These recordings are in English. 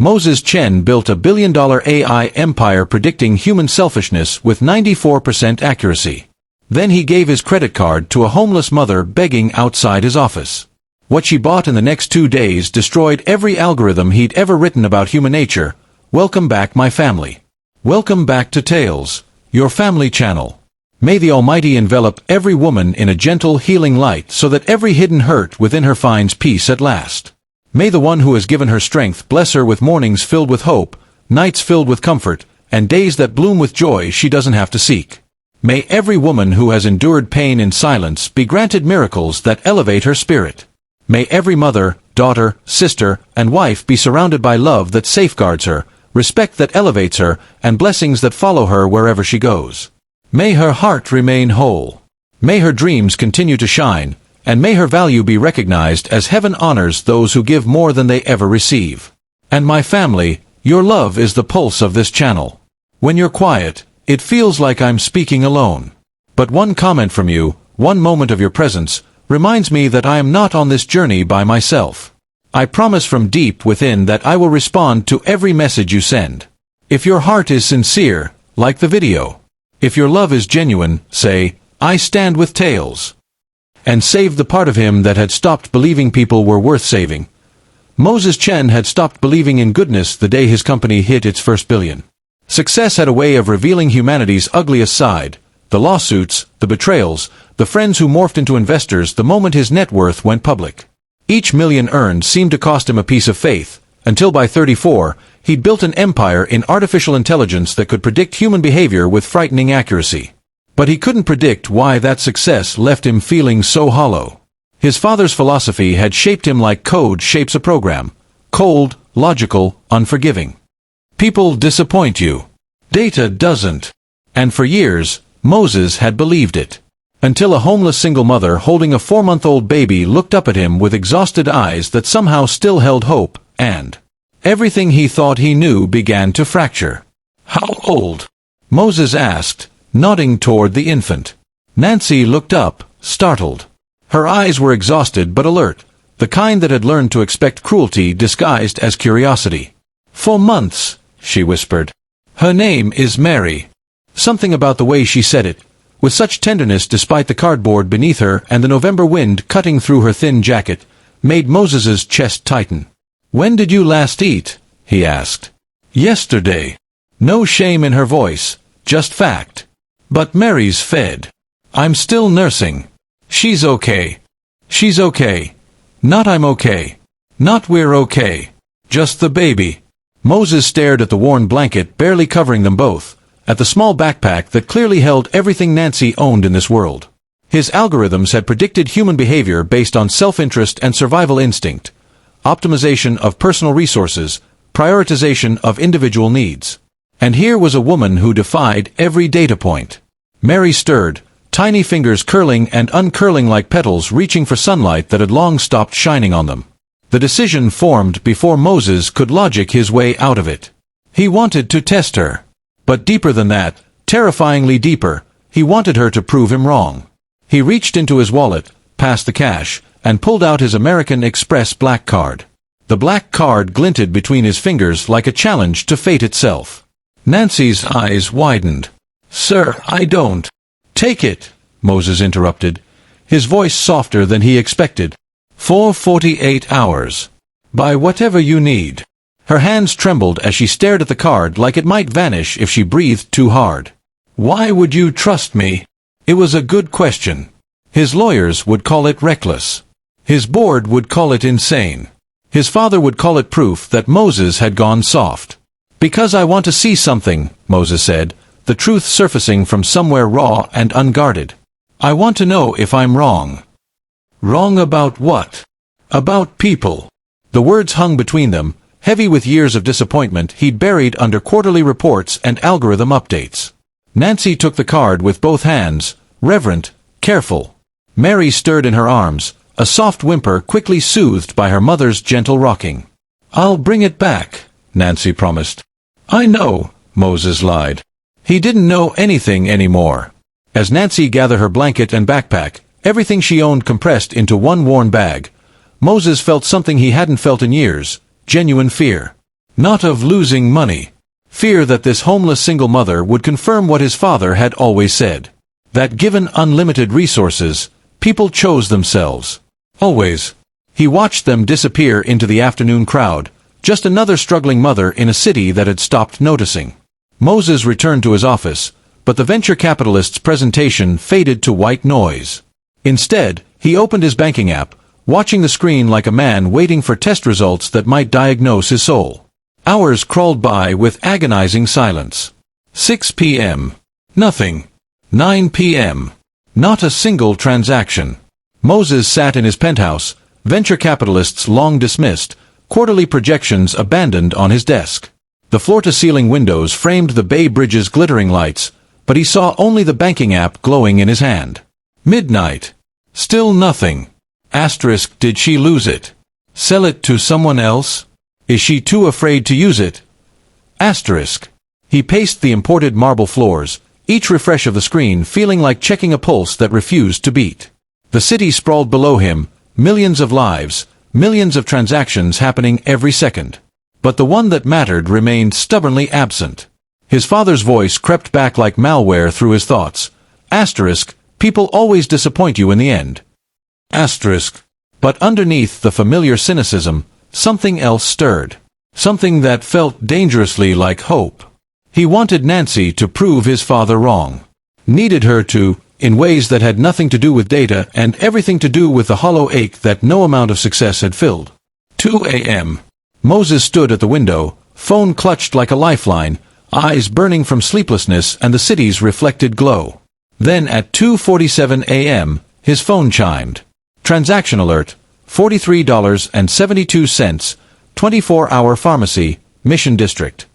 Moses Chen built a billion-dollar AI empire predicting human selfishness with 94% accuracy. Then he gave his credit card to a homeless mother begging outside his office. What she bought in the next 2 days destroyed every algorithm he'd ever written about human nature. Welcome back, my family. Welcome back to Tales, your family channel. May the Almighty envelop every woman in a gentle, healing light so that every hidden hurt within her finds peace at last. May the one who has given her strength bless her with mornings filled with hope, nights filled with comfort, and days that bloom with joy she doesn't have to seek. May every woman who has endured pain in silence be granted miracles that elevate her spirit. May every mother, daughter, sister, and wife be surrounded by love that safeguards her, respect that elevates her, and blessings that follow her wherever she goes. May her heart remain whole. May her dreams continue to shine, and may her value be recognized as heaven honors those who give more than they ever receive. And my family, your love is the pulse of this channel. When you're quiet, it feels like I'm speaking alone. But one comment from you, one moment of your presence, reminds me that I am not on this journey by myself. I promise from deep within that I will respond to every message you send. If your heart is sincere, like the video. If your love is genuine, say, I stand with Tales. And save the part of him that had stopped believing people were worth saving. Moses Chen had stopped believing in goodness the day his company hit its first billion. Success had a way of revealing humanity's ugliest side, the lawsuits, the betrayals, the friends who morphed into investors the moment his net worth went public. Each million earned seemed to cost him a piece of faith, until by 34, he'd built an empire in artificial intelligence that could predict human behavior with frightening accuracy. But he couldn't predict why that success left him feeling so hollow. His father's philosophy had shaped him like code shapes a program. Cold, logical, unforgiving. People disappoint you. Data doesn't. And for years, Moses had believed it. Until a homeless single mother holding a 4-month-old baby looked up at him with exhausted eyes that somehow still held hope, and everything he thought he knew began to fracture. How old? Moses asked, nodding toward the infant. Nancy looked up, startled. Her eyes were exhausted but alert, the kind that had learned to expect cruelty disguised as curiosity. 4 months, she whispered. Her name is Mary. Something about the way she said it, with such tenderness despite the cardboard beneath her and the November wind cutting through her thin jacket, made Moses's chest tighten. When did you last eat? He asked. Yesterday. No shame in her voice, just fact. But Mary's fed. I'm still nursing. She's okay. She's okay. Not I'm okay. Not we're okay. Just the baby. Moses stared at the worn blanket barely covering them both, at the small backpack that clearly held everything Nancy owned in this world. His algorithms had predicted human behavior based on self-interest and survival instinct, optimization of personal resources, prioritization of individual needs. And here was a woman who defied every data point. Mary stirred, tiny fingers curling and uncurling like petals reaching for sunlight that had long stopped shining on them. The decision formed before Moses could logic his way out of it. He wanted to test her. But deeper than that, terrifyingly deeper, he wanted her to prove him wrong. He reached into his wallet, past the cash, and pulled out his American Express black card. The black card glinted between his fingers like a challenge to fate itself. Nancy's eyes widened. Sir, I don't. Take it, Moses interrupted, his voice softer than he expected. For 48 hours. Buy whatever you need. Her hands trembled as she stared at the card like it might vanish if she breathed too hard. Why would you trust me? It was a good question. His lawyers would call it reckless. His board would call it insane. His father would call it proof that Moses had gone soft. Because I want to see something, Moses said, the truth surfacing from somewhere raw and unguarded. I want to know if I'm wrong. Wrong about what? About people. The words hung between them, heavy with years of disappointment he'd buried under quarterly reports and algorithm updates. Nancy took the card with both hands, reverent, careful. Mary stirred in her arms, a soft whimper quickly soothed by her mother's gentle rocking. I'll bring it back, Nancy promised. I know, Moses lied. He didn't know anything anymore. As Nancy gathered her blanket and backpack, everything she owned compressed into one worn bag, Moses felt something he hadn't felt in years, genuine fear. Not of losing money. Fear that this homeless single mother would confirm what his father had always said. That given unlimited resources, people chose themselves. Always. He watched them disappear into the afternoon crowd, just another struggling mother in a city that had stopped noticing. Moses returned to his office, but the venture capitalist's presentation faded to white noise. Instead, he opened his banking app, watching the screen like a man waiting for test results that might diagnose his soul. Hours crawled by with agonizing silence. 6 p.m. Nothing. 9 p.m. Not a single transaction. Moses sat in his penthouse, venture capitalists long dismissed, quarterly projections abandoned on his desk. The floor-to-ceiling windows framed the Bay Bridge's glittering lights, but he saw only the banking app glowing in his hand. Midnight. Still nothing. Asterisk, did she lose it? Sell it to someone else? Is she too afraid to use it? Asterisk. He paced the imported marble floors, each refresh of the screen feeling like checking a pulse that refused to beat. The city sprawled below him, millions of lives, millions of transactions happening every second. But the one that mattered remained stubbornly absent. His father's voice crept back like malware through his thoughts. Asterisk, people always disappoint you in the end. Asterisk. But underneath the familiar cynicism, something else stirred. Something that felt dangerously like hope. He wanted Nancy to prove his father wrong. Needed her to, in ways that had nothing to do with data and everything to do with the hollow ache that no amount of success had filled. 2 a.m. Moses stood at the window, phone clutched like a lifeline, eyes burning from sleeplessness and the city's reflected glow. Then at 2:47 a.m., his phone chimed. Transaction alert, $43.72, 24-hour pharmacy, Mission District.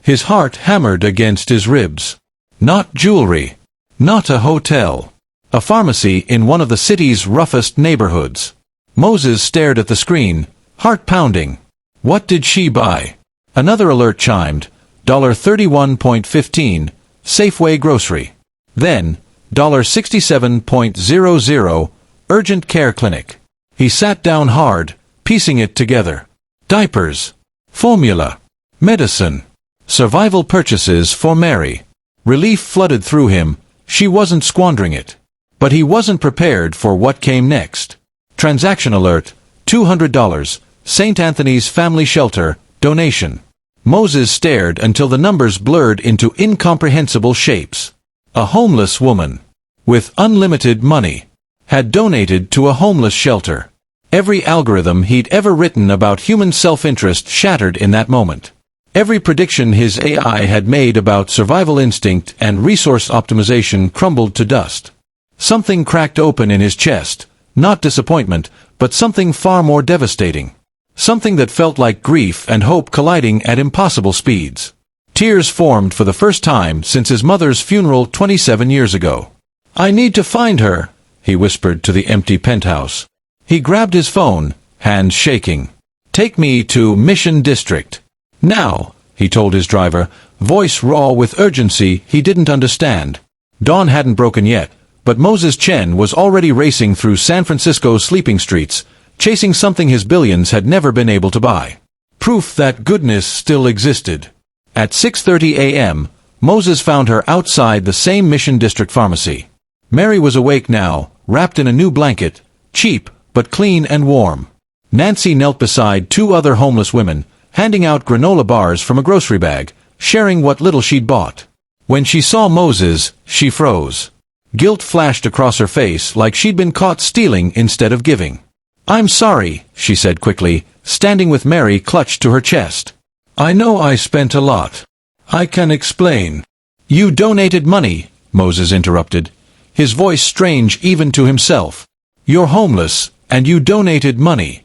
His heart hammered against his ribs. Not jewelry. Not a hotel. A pharmacy in one of the city's roughest neighborhoods. Moses stared at the screen, heart pounding. What did she buy? Another alert chimed, $31.15, Safeway Grocery. Then, $67.00, Urgent Care Clinic. He sat down hard, piecing it together. Diapers. Formula. Medicine. Survival purchases for Mary. Relief flooded through him. She wasn't squandering it. But he wasn't prepared for what came next. Transaction alert, $200, St. Anthony's Family Shelter, donation. Moses stared until the numbers blurred into incomprehensible shapes. A homeless woman, with unlimited money, had donated to a homeless shelter. Every algorithm he'd ever written about human self-interest shattered in that moment. Every prediction his AI had made about survival instinct and resource optimization crumbled to dust. Something cracked open in his chest, not disappointment, but something far more devastating. Something that felt like grief and hope colliding at impossible speeds. Tears formed for the first time since his mother's funeral 27 years ago. I need to find her, he whispered to the empty penthouse. He grabbed his phone, hands shaking. Take me to Mission District. Now, he told his driver, voice raw with urgency he didn't understand. Dawn hadn't broken yet, but Moses Chen was already racing through San Francisco's sleeping streets, chasing something his billions had never been able to buy. Proof that goodness still existed. At 6:30 a.m., Moses found her outside the same Mission District pharmacy. Mary was awake now, wrapped in a new blanket, cheap, but clean and warm. Nancy knelt beside two other homeless women, handing out granola bars from a grocery bag, sharing what little she'd bought. When she saw Moses, she froze. Guilt flashed across her face like she'd been caught stealing instead of giving. I'm sorry, she said quickly, standing with Mary clutched to her chest. I know I spent a lot. I can explain. You donated money, Moses interrupted, his voice strange even to himself. You're homeless, and you donated money.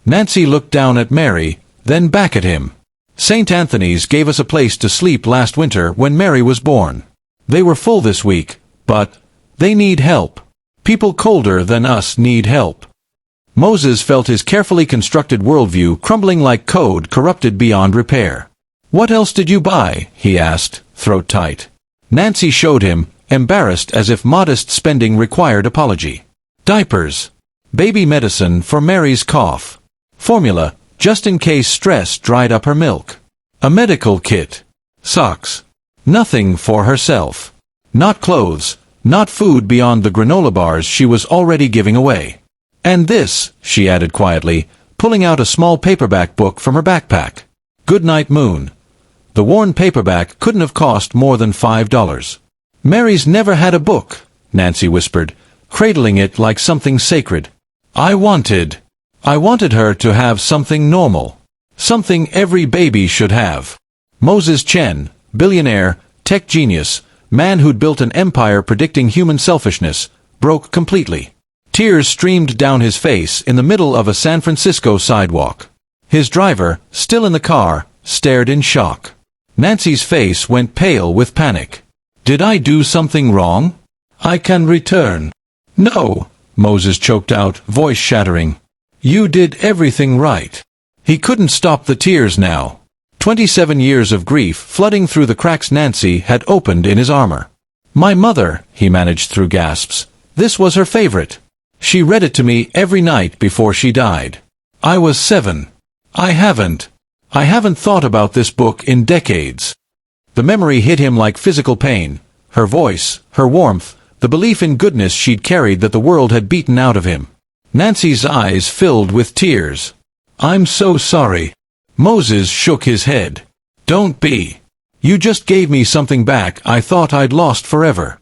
Nancy looked down at Mary, then back at him. St. Anthony's gave us a place to sleep last winter when Mary was born. They were full this week, but they need help. People colder than us need help. Moses felt his carefully constructed worldview crumbling like code corrupted beyond repair. What else did you buy? He asked, throat tight. Nancy showed him, embarrassed as if modest spending required apology. Diapers. Baby medicine for Mary's cough. Formula, just in case stress dried up her milk. A medical kit. Socks. Nothing for herself. Not clothes, not food beyond the granola bars she was already giving away. And this, she added quietly, pulling out a small paperback book from her backpack. Goodnight Moon. The worn paperback couldn't have cost more than $5. Mary's never had a book, Nancy whispered, cradling it like something sacred. I wanted her to have something normal. Something every baby should have. Moses Chen, billionaire, tech genius, man who'd built an empire predicting human selfishness, broke completely. Tears streamed down his face in the middle of a San Francisco sidewalk. His driver, still in the car, stared in shock. Nancy's face went pale with panic. Did I do something wrong? I can return. No, Moses choked out, voice shattering. You did everything right. He couldn't stop the tears now. 27 years of grief flooding through the cracks Nancy had opened in his armor. My mother, he managed through gasps. This was her favorite. She read it to me every night before she died. I was 7. I haven't thought about this book in decades. The memory hit him like physical pain. Her voice, her warmth, the belief in goodness she'd carried that the world had beaten out of him. Nancy's eyes filled with tears. I'm so sorry. Moses shook his head. Don't be. You just gave me something back I thought I'd lost forever.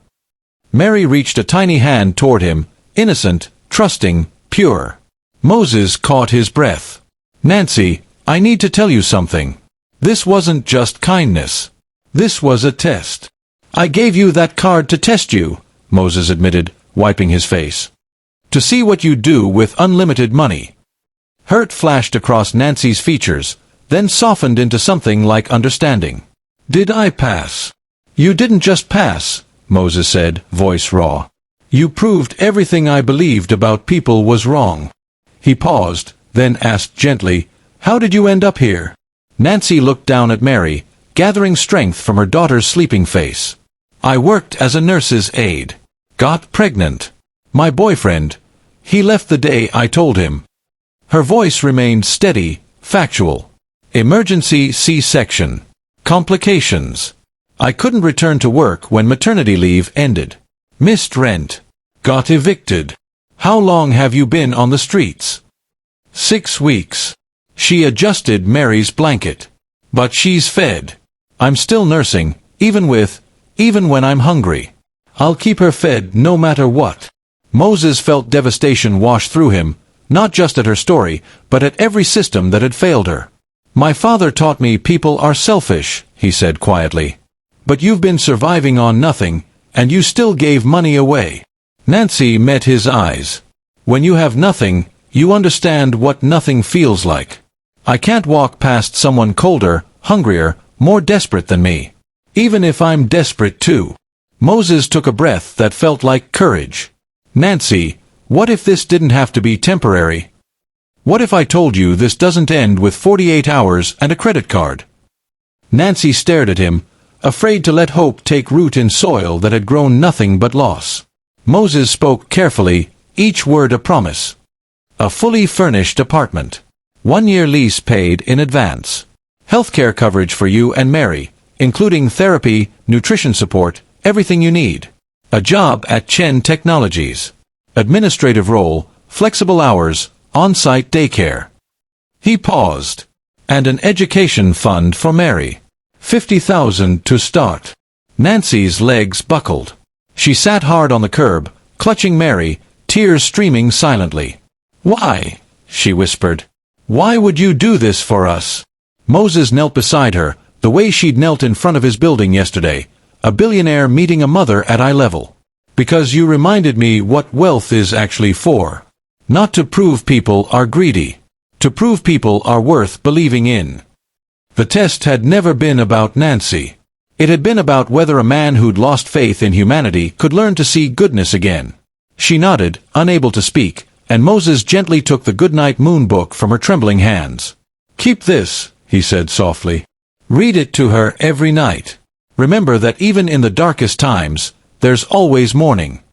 Mary reached a tiny hand toward him, innocent, trusting, pure. Moses caught his breath. Nancy, I need to tell you something. This wasn't just kindness. This was a test. I gave you that card to test you, Moses admitted, wiping his face. To see what you'd do with unlimited money. Hurt flashed across Nancy's features, then softened into something like understanding. Did I pass? You didn't just pass, Moses said, voice raw. You proved everything I believed about people was wrong. He paused, then asked gently, How did you end up here? Nancy looked down at Mary, gathering strength from her daughter's sleeping face. I worked as a nurse's aide. Got pregnant. My boyfriend. He left the day I told him. Her voice remained steady, factual. Emergency C-section. Complications. I couldn't return to work when maternity leave ended. Missed rent. Got evicted. How long have you been on the streets? 6 weeks. She adjusted Mary's blanket. But she's fed. I'm still nursing, even when I'm hungry. I'll keep her fed no matter what. Moses felt devastation wash through him, not just at her story, but at every system that had failed her. My father taught me people are selfish, he said quietly. But you've been surviving on nothing, and you still gave money away. Nancy met his eyes. When you have nothing, you understand what nothing feels like. I can't walk past someone colder, hungrier, more desperate than me. Even if I'm desperate too. Moses took a breath that felt like courage. Nancy, what if this didn't have to be temporary? What if I told you this doesn't end with 48 hours and a credit card? Nancy stared at him, afraid to let hope take root in soil that had grown nothing but loss. Moses spoke carefully, each word a promise. A fully furnished apartment. 1-year lease paid in advance. Healthcare coverage for you and Mary, including therapy, nutrition support, everything you need. A job at Chen Technologies. Administrative role, flexible hours, on-site daycare. He paused. And an education fund for Mary. $50,000 to start. Nancy's legs buckled. She sat hard on the curb, clutching Mary, tears streaming silently. Why? She whispered. Why would you do this for us? Moses knelt beside her, the way she'd knelt in front of his building yesterday, a billionaire meeting a mother at eye level. Because you reminded me what wealth is actually for. Not to prove people are greedy. To prove people are worth believing in. The test had never been about Nancy. It had been about whether a man who'd lost faith in humanity could learn to see goodness again. She nodded, unable to speak, and Moses gently took the Goodnight Moon book from her trembling hands. Keep this, he said softly. Read it to her every night. Remember that even in the darkest times, there's always morning.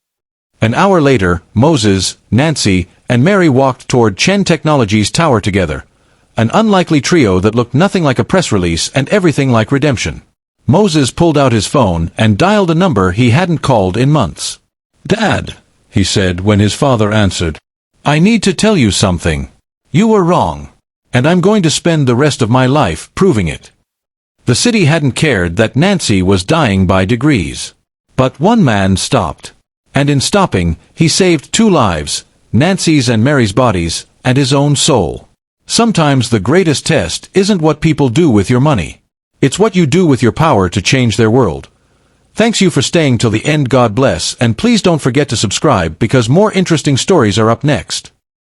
An hour later, Moses, Nancy, and Mary walked toward Chen Technologies' tower together, an unlikely trio that looked nothing like a press release and everything like redemption. Moses pulled out his phone and dialed a number he hadn't called in months. "Dad," he said when his father answered, "I need to tell you something. You were wrong. And I'm going to spend the rest of my life proving it." The city hadn't cared that Nancy was dying by degrees. But one man stopped. And in stopping, he saved 2 lives, Nancy's and Mary's bodies, and his own soul. Sometimes the greatest test isn't what people do with your money. It's what you do with your power to change their world. Thanks you for staying till the end. God bless, and please don't forget to subscribe because more interesting stories are up next.